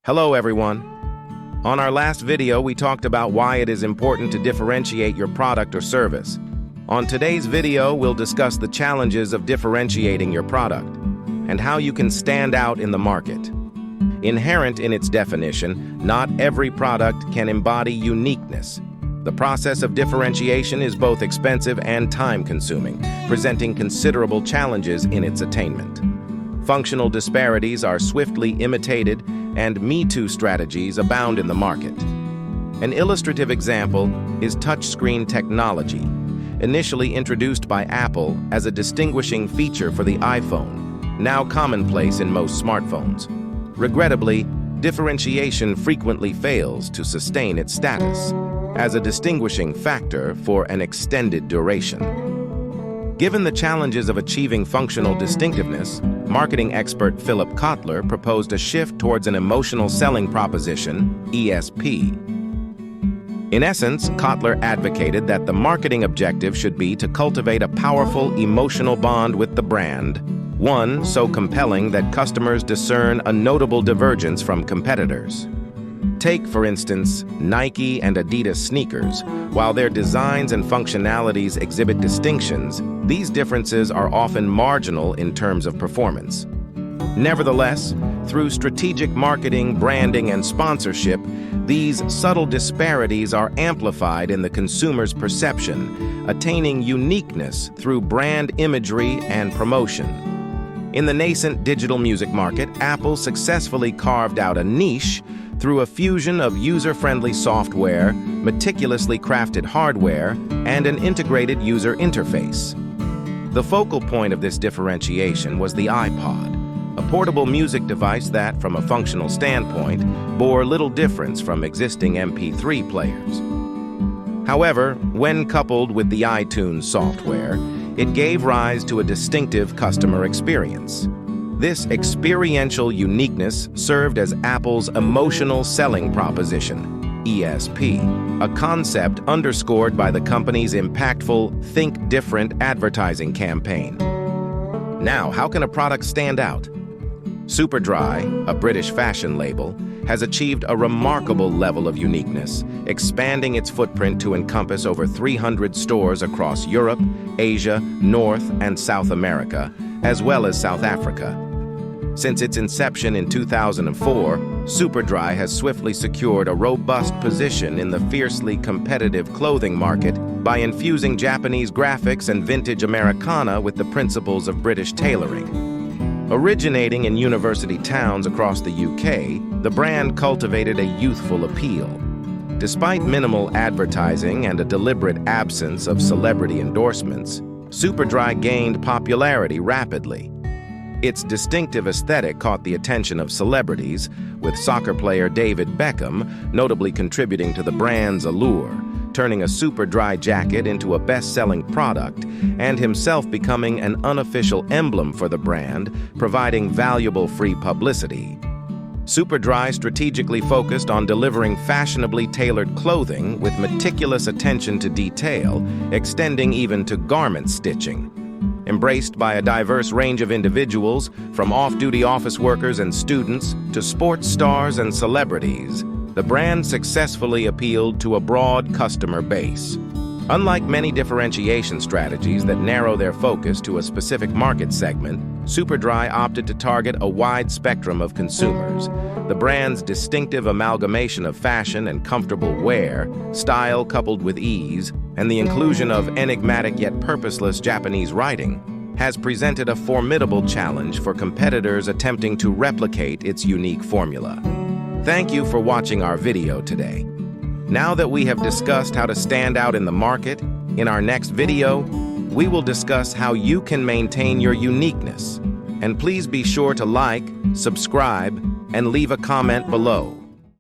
Hello everyone. On our last video, we talked about why it is important to differentiate your product or service. On today's video, we'll discuss the challenges of differentiating your product and how you can stand out in the market. Inherent in its definition, not every product can embody uniqueness. The process of differentiation is both expensive and time-consuming, presenting considerable challenges in its attainment. Functional disparities are swiftly imitated, and Me Too strategies abound in the market. An illustrative example is touchscreen technology, initially introduced by Apple as a distinguishing feature for the iPhone, now commonplace in most smartphones. Regrettably, differentiation frequently fails to sustain its status as a distinguishing factor for an extended duration. Given the challenges of achieving functional distinctiveness, marketing expert Philip Kotler proposed a shift towards an emotional selling proposition, ESP. In essence, Kotler advocated that the marketing objective should be to cultivate a powerful emotional bond with the brand, one so compelling that customers discern a notable divergence from competitors. Take, for instance, Nike and Adidas sneakers. While their designs and functionalities exhibit distinctions, these differences are often marginal in terms of performance. Nevertheless, through strategic marketing, branding, and sponsorship, these subtle disparities are amplified in the consumer's perception, attaining uniqueness through brand imagery and promotion. In the nascent digital music market, Apple successfully carved out a niche through a fusion of user-friendly software, meticulously crafted hardware, and an integrated user interface. The focal point of this differentiation was the iPod, a portable music device that, from a functional standpoint, bore little difference from existing MP3 players. However, when coupled with the iTunes software, it gave rise to a distinctive customer experience. This experiential uniqueness served as Apple's emotional selling proposition, ESP, a concept underscored by the company's impactful Think Different advertising campaign. Now, how can a product stand out? Superdry, a British fashion label, has achieved a remarkable level of uniqueness, expanding its footprint to encompass over 300 stores across Europe, Asia, North and South America, as well as South Africa. Since its inception in 2004, Superdry has swiftly secured a robust position in the fiercely competitive clothing market by infusing Japanese graphics and vintage Americana with the principles of British tailoring. Originating in university towns across the UK, the brand cultivated a youthful appeal. Despite minimal advertising and a deliberate absence of celebrity endorsements, Superdry gained popularity rapidly. Its distinctive aesthetic caught the attention of celebrities, with soccer player David Beckham notably contributing to the brand's allure, turning a Superdry jacket into a best-selling product, and himself becoming an unofficial emblem for the brand, providing valuable free publicity. Superdry strategically focused on delivering fashionably tailored clothing with meticulous attention to detail, extending even to garment stitching. Embraced by a diverse range of individuals, from off-duty office workers and students to sports stars and celebrities, the brand successfully appealed to a broad customer base. Unlike many differentiation strategies that narrow their focus to a specific market segment, Superdry opted to target a wide spectrum of consumers. The brand's distinctive amalgamation of fashion and comfortable wear, style coupled with ease, and the inclusion of enigmatic yet purposeless Japanese writing has presented a formidable challenge for competitors attempting to replicate its unique formula. Thank you for watching our video today. Now that we have discussed how to stand out in the market, in our next video, we will discuss how you can maintain your uniqueness. And please be sure to like, subscribe, and leave a comment below.